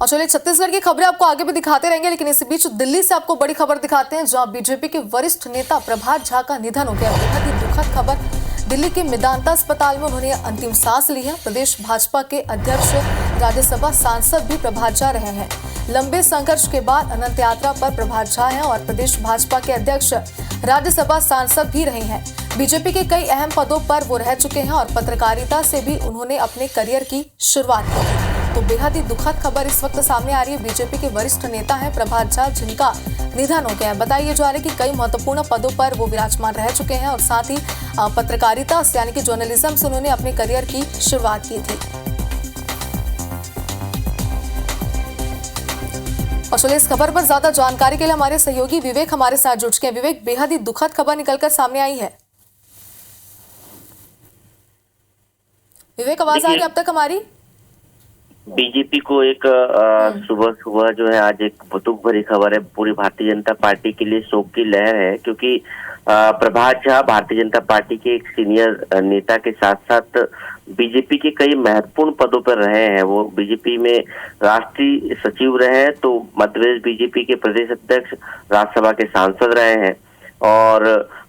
और चलिए छत्तीसगढ़ की खबरें आपको आगे भी दिखाते रहेंगे, लेकिन इसी बीच दिल्ली से आपको बड़ी खबर दिखाते हैं, जहां बीजेपी के वरिष्ठ नेता प्रभात झा का निधन हो गया। बेहद ही दुखद खबर। दिल्ली के मेदांता अस्पताल में उन्होंने अंतिम सांस ली है। प्रदेश भाजपा के अध्यक्ष, राज्यसभा सांसद भी प्रभात झा रहे हैं। लंबे संघर्ष के बाद अनंत यात्रा पर प्रभात झा हैं और प्रदेश भाजपा के अध्यक्ष, राज्यसभा सांसद भी रहे हैं। बीजेपी के कई अहम पदों पर वो रह चुके हैं और पत्रकारिता से भी उन्होंने अपने करियर की शुरुआत की थी। तो बेहद ही दुखद खबर इस वक्त सामने आ रही है। बीजेपी के वरिष्ठ नेता हैं प्रभात झा, जिनका निधन हो गया है। बताइए जा रहा है कि कई महत्वपूर्ण पदों पर वो विराजमान रह चुके हैं और साथ ही पत्रकारिता यानी कि जर्नलिज्म से उन्होंने अपने करियर की शुरुआत की थी। और चलिए इस खबर पर ज्यादा जानकारी के लिए हमारे सहयोगी विवेक हमारे साथ जुड़ चुके हैं। विवेक, बेहद ही दुखद खबर निकलकर सामने आई है। विवेक, आवाज आ रही है अब तक हमारी? बीजेपी को एक सुबह सुबह जो है आज एक दुख भरी खबर है। पूरी भारतीय जनता पार्टी के लिए शोक की लहर है, क्योंकि प्रभात झा भारतीय जनता पार्टी के एक सीनियर नेता के साथ साथ बीजेपी के कई महत्वपूर्ण पदों पर रहे हैं। वो बीजेपी में राष्ट्रीय सचिव रहे हैं, तो मध्य प्रदेश बीजेपी के प्रदेश अध्यक्ष, राज्यसभा के सांसद रहे हैं। और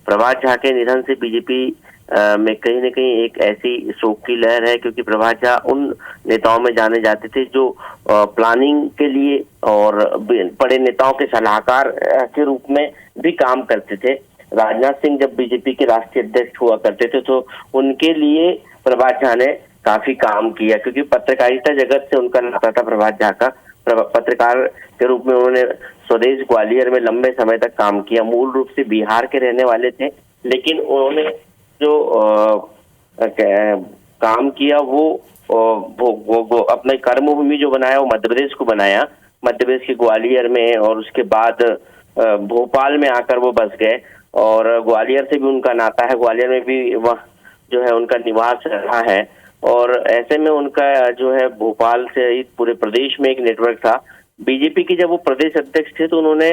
प्रभात झा के निधन से बीजेपी में कहीं न कहीं एक ऐसी शोक की लहर है, क्योंकि प्रभात झा उन नेताओं में जाने जाते थे जो प्लानिंग के लिए और बड़े नेताओं के सलाहकार के रूप में भी काम करते थे। राजनाथ सिंह जब बीजेपी के राष्ट्रीय अध्यक्ष हुआ करते थे तो उनके लिए प्रभात झा ने काफी काम किया, क्योंकि पत्रकारिता जगत से उनका नाता था। प्रभात झा का पत्रकार के रूप में उन्होंने स्वदेश ग्वालियर में लंबे समय तक काम किया। मूल रूप से बिहार के रहने वाले थे, लेकिन उन्होंने जो काम किया वो अपने कर्मभूमि जो बनाया वो मध्य प्रदेश को बनाया। मध्य प्रदेश के ग्वालियर में, और उसके बाद भोपाल में आकर वो बस गए। और ग्वालियर से भी उनका नाता है, ग्वालियर में भी वह जो है उनका निवास रहा है। और ऐसे में उनका जो है भोपाल से पूरे प्रदेश में एक नेटवर्क था। बीजेपी के जब वो प्रदेश अध्यक्ष थे तो उन्होंने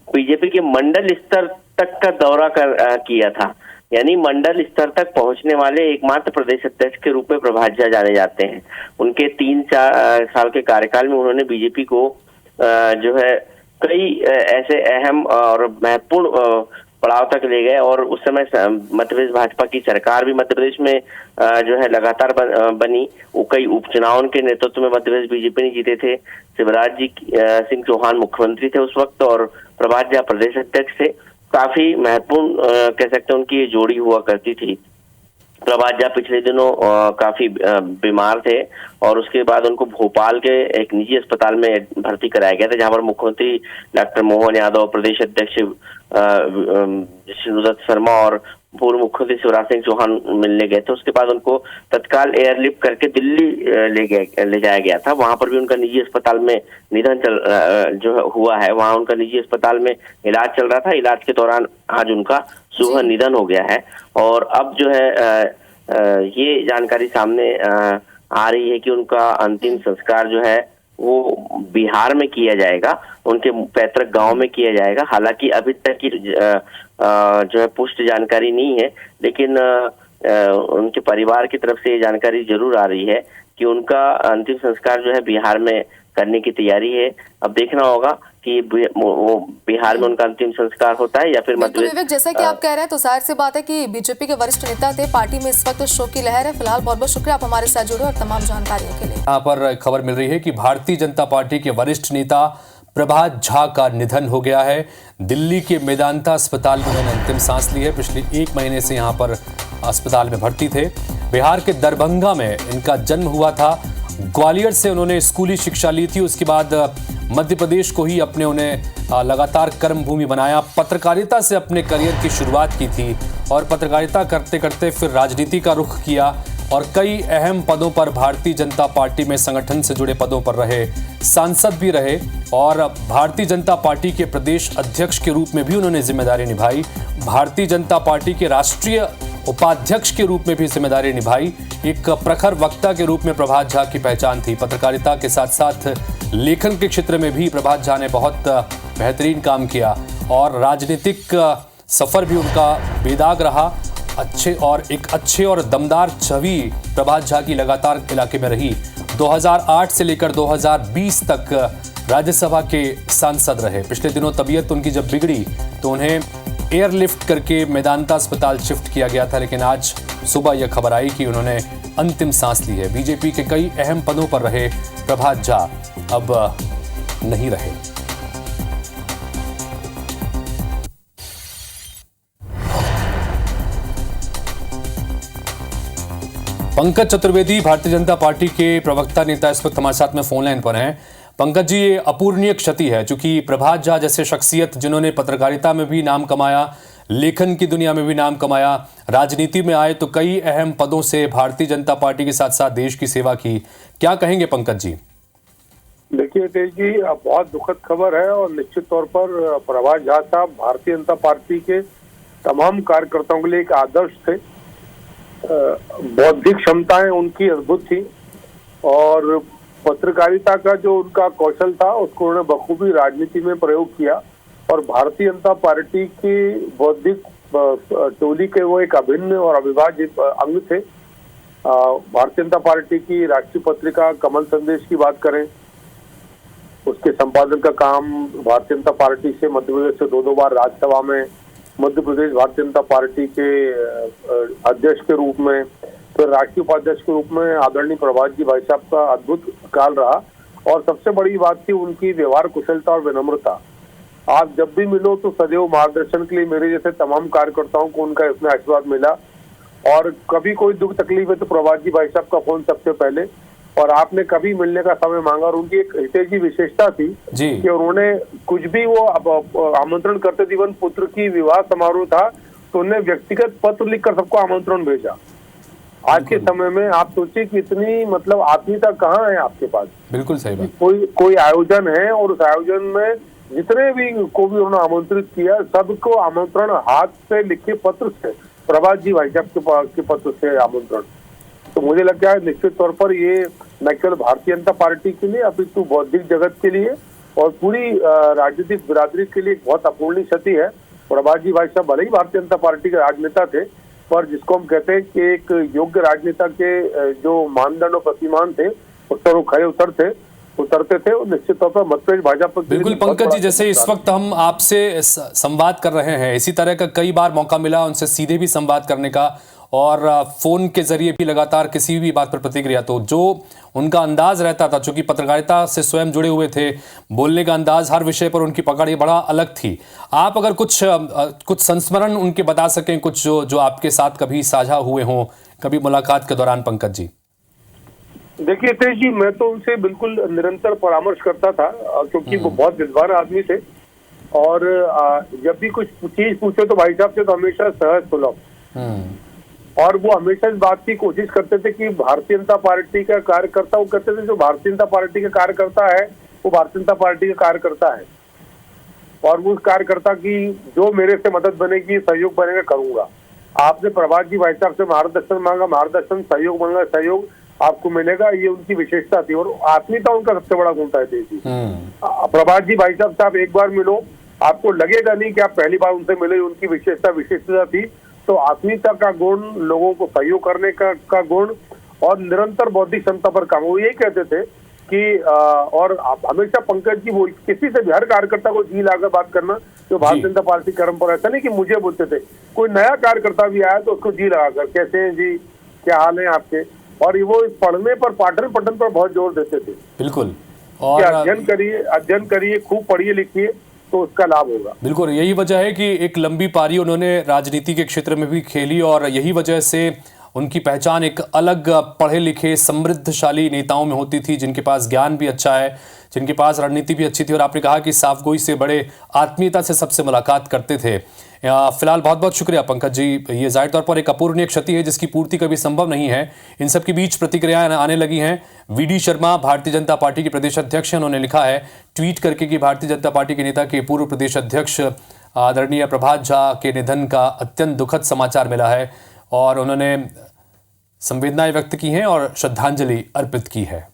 बीजेपी के मंडल स्तर तक का दौरा किया था, यानी मंडल स्तर तक पहुंचने वाले एकमात्र प्रदेश अध्यक्ष के रूप में प्रभात झा जाने जाते हैं। उनके 3-4 साल के कार्यकाल में उन्होंने बीजेपी को जो है कई ऐसे अहम और महत्वपूर्ण पड़ाव तक ले गए। और उस समय मध्य प्रदेश भाजपा की सरकार भी मध्य प्रदेश में जो है लगातार बनी। वो कई उपचुनावों के नेतृत्व में मध्य प्रदेश बीजेपी ने जीते थे। शिवराज जी सिंह चौहान मुख्यमंत्री थे उस वक्त, और प्रभात झा प्रदेश अध्यक्ष थे। काफी महत्वपूर्ण कह सकते हैं उनकी ये जोड़ी हुआ करती थी। प्रभात झा पिछले दिनों काफी बीमार थे और उसके बाद उनको भोपाल के एक निजी अस्पताल में भर्ती कराया गया था, जहां पर मुख्यमंत्री डॉक्टर मोहन यादव, प्रदेश अध्यक्ष विष्णुदत्त शर्मा और पूर्व मुख्यमंत्री शिवराज सिंह चौहान मिलने गए थे। उसके बाद उनको तत्काल एयरलिफ्ट करके दिल्ली ले जाया गया था। वहां पर भी उनका निजी अस्पताल में निधन जो हुआ है, वहां उनका निजी अस्पताल में इलाज चल रहा था। इलाज के दौरान आज उनका सुबह निधन हो गया है। और अब जो है ये जानकारी सामने आ रही है कि उनका अंतिम संस्कार जो है वो बिहार में किया जाएगा, उनके पैतृक गांव में किया जाएगा। हालांकि अभी तक की जो है पुष्ट जानकारी नहीं है, लेकिन उनके परिवार की तरफ से ये जानकारी जरूर आ रही है कि उनका अंतिम संस्कार जो है बिहार में करने की तैयारी है। अब देखना होगा कि वो बिहार में उनका अंतिम संस्कार होता है या फिर मध्य प्रदेश। जैसा कि आप कह रहे हैं तो जाहिर सी बात है कि बीजेपी के वरिष्ठ नेता थे, पार्टी में इस वक्त शोक की लहर है। फिलहाल बहुत बहुत शुक्रिया आप हमारे साथ जुड़े और तमाम जानकारियों के लिए। यहाँ पर खबर मिल रही है कि भारतीय जनता पार्टी के वरिष्ठ नेता प्रभात झा का निधन हो गया है। दिल्ली के मेदांता अस्पताल में उन्होंने अंतिम सांस ली है। पिछले 1 महीने से यहाँ पर अस्पताल में भर्ती थे। बिहार के दरभंगा में इनका जन्म हुआ था। ग्वालियर से उन्होंने स्कूली शिक्षा ली थी। उसके बाद मध्य प्रदेश को ही उन्हें लगातार कर्मभूमि बनाया। पत्रकारिता से अपने करियर की शुरुआत की थी और पत्रकारिता करते करते फिर राजनीति का रुख किया और कई अहम पदों पर भारतीय जनता पार्टी में संगठन से जुड़े पदों पर रहे, सांसद भी रहे और भारतीय जनता पार्टी के प्रदेश अध्यक्ष के रूप में भी उन्होंने जिम्मेदारी निभाई। भारतीय जनता पार्टी के राष्ट्रीय उपाध्यक्ष के रूप में भी जिम्मेदारी निभाई। एक प्रखर वक्ता के रूप में प्रभात झा की पहचान थी। पत्रकारिता के साथ साथ लेखन के क्षेत्र में भी प्रभात झा ने बहुत बेहतरीन काम किया और राजनीतिक सफर भी उनका बेदाग रहा। अच्छे और दमदार छवि प्रभात झा की लगातार इलाके में रही। 2008 से लेकर 2020 तक राज्यसभा के सांसद रहे। पिछले दिनों तबीयत उनकी जब बिगड़ी तो उन्हें एयरलिफ्ट करके मेदांता अस्पताल शिफ्ट किया गया था, लेकिन आज सुबह यह खबर आई कि उन्होंने अंतिम सांस ली है। बीजेपी के कई अहम पदों पर रहे प्रभात झा अब नहीं रहे। पंकज चतुर्वेदी भारतीय जनता पार्टी के प्रवक्ता नेता इस वक्त हमारे साथ में फोन लाइन पर हैं। पंकज जी, ये अपूरणीय क्षति है, क्योंकि प्रभात झा जैसे शख्सियत जिन्होंने पत्रकारिता में भी नाम कमाया, लेखन की दुनिया में भी नाम कमाया, राजनीति में आए तो कई अहम पदों से भारतीय जनता पार्टी के साथ साथ देश की सेवा की, क्या कहेंगे पंकज जी? देखिए तेज जी, बहुत दुखद खबर है और निश्चित तौर पर प्रभात झा साहब भारतीय जनता पार्टी के तमाम कार्यकर्ताओं के लिए एक आदर्श थे। बौद्धिक क्षमताएं उनकी अद्भुत थी और पत्रकारिता का जो उनका कौशल था उसको उन्होंने बखूबी राजनीति में प्रयोग किया और भारतीय जनता पार्टी की बौद्धिक टोली के वो एक अभिन्न और अविभाज्य अंग थे। भारतीय जनता पार्टी की राष्ट्रीय पत्रिका कमल संदेश की बात करें, उसके संपादन का काम भारतीय जनता पार्टी से मध्य प्रदेश से दो बार राज्यसभा में, मध्य प्रदेश भारतीय जनता पार्टी के अध्यक्ष के रूप में, फिर राष्ट्रीय उपाध्यक्ष के रूप में आदरणीय प्रभात जी भाई साहब का अद्भुत काल रहा। और सबसे बड़ी बात थी उनकी व्यवहार कुशलता और विनम्रता। आप जब भी मिलो तो सदैव मार्गदर्शन के लिए मेरे जैसे तमाम कार्यकर्ताओं को उनका इसमें आशीर्वाद मिला और कभी कोई दुख तकलीफ है तो प्रभात जी भाई साहब का फोन सबसे पहले, और आपने कभी मिलने का समय मांगा। और उनकी एक हितेश जी विशेषता थी कि उन्होंने कुछ भी वो आमंत्रण करते थे, इवन पुत्र की विवाह समारोह था तो उन्हें व्यक्तिगत पत्र लिखकर सबको आमंत्रण भेजा। आज के समय में आप सोचिए कि इतनी मतलब आत्मीयता कहाँ है आपके पास। बिल्कुल सही बात। कोई आयोजन है और उस आयोजन में जितने भी को भी उन्होंने आमंत्रित किया सबको आमंत्रण हाथ से लिखे पत्र से, प्रभात जी भाई साहब के पत्र से आमंत्रण। तो मुझे लगता है निश्चित तौर पर ये न केवल भारतीय जनता पार्टी के लिए अपितु बौद्धिक जगत के लिए और पूरी राजनीतिक बिरादरी के लिए बहुत अपूरणीय क्षति है। प्रभात जी भाई साहब भले ही भारतीय जनता पार्टी के राजनेता थे, पर जिसको हम कहते हैं कि एक योग्य राजनेता के जो मानदंड और प्रतिमान थे उस पर वो खरे उतरते थे और निश्चित तौर पर मतभेद भाजपा। बिल्कुल पंकज जी, जैसे इस वक्त हम आपसे संवाद कर रहे हैं, इसी तरह का कई बार मौका मिला उनसे सीधे भी संवाद करने का और फोन के जरिए भी लगातार किसी भी बात पर प्रतिक्रिया, तो जो उनका अंदाज रहता था, चूंकि पत्रकारिता से स्वयं जुड़े हुए थे, बोलने का अंदाज, हर विषय पर उनकी पकड़ ये बड़ा अलग थी। आप अगर कुछ संस्मरण उनके बता सकें, कुछ जो आपके साथ कभी साझा हुए हों कभी मुलाकात के दौरान, पंकज जी। देखिए तेज जी, मैं तो उनसे बिल्कुल निरंतर परामर्श करता था क्योंकि वो बहुत विद्वान आदमी थे और जब भी कुछ चीज पूछो तो भाई साहब से तो हमेशा सहज सुलभ। और वो हमेशा इस बात की कोशिश करते थे कि भारतीय जनता पार्टी का कार्यकर्ता, वो कहते थे जो भारतीय जनता पार्टी का कार्यकर्ता है वो भारतीय जनता पार्टी का कार्यकर्ता है और उस कार्यकर्ता की जो मेरे से मदद बनेगी, सहयोग बनेगा, करूंगा। आपने प्रभात जी भाई साहब से मार्गदर्शन मांगा, मार्गदर्शन, सहयोग मांगा, सहयोग आपको मिलेगा। ये उनकी विशेषता थी और आत्मीयता उनका सबसे बड़ा गुण था। प्रभात जी भाई साहब एक बार मिलो, आपको लगेगा नहीं कि आप पहली बार उनसे मिले। उनकी विशेषता थी तो आत्मीयता का गुण, लोगों को सहयोग करने का गुण और निरंतर बौद्धिक क्षमता पर काम। वो यही कहते थे कि और हमेशा पंकज जी वो किसी से भी, हर कार्यकर्ता को जी लाकर बात करना जो भारतीय जनता पार्टी कर्म पर, ऐसा नहीं कि मुझे बोलते थे, कोई नया कार्यकर्ता भी आया तो उसको जी लगाकर, कैसे हैं जी, क्या हाल है आपके, और वो पढ़ने पर, पाठन पठन पर बहुत जोर देते थे। बिल्कुल। और अध्ययन करिए, खूब पढ़िए लिखिए तो उसका लाभ होगा। बिल्कुल, यही वजह है कि एक लंबी पारी उन्होंने राजनीति के क्षेत्र में भी खेली और यही वजह से उनकी पहचान एक अलग पढ़े लिखे समृद्धशाली नेताओं में होती थी, जिनके पास ज्ञान भी अच्छा है, जिनके पास रणनीति भी अच्छी थी। और आपने कहा कि साफगोई से बड़े आत्मीयता से सबसे मुलाकात करते थे। फिलहाल बहुत बहुत शुक्रिया पंकज जी। ये जाहिर तौर पर एक अपूरणीय क्षति है जिसकी पूर्ति कभी संभव नहीं है। इन सब के बीच प्रतिक्रियाएं आने लगी हैं। वीडी शर्मा भारतीय जनता पार्टी के प्रदेश अध्यक्ष हैं, उन्होंने लिखा है ट्वीट करके कि भारतीय जनता पार्टी के नेता के पूर्व प्रदेश अध्यक्ष आदरणीय प्रभात झा के निधन का अत्यंत दुखद समाचार मिला है और उन्होंने संवेदनाएं व्यक्त की हैं और श्रद्धांजलि अर्पित की है।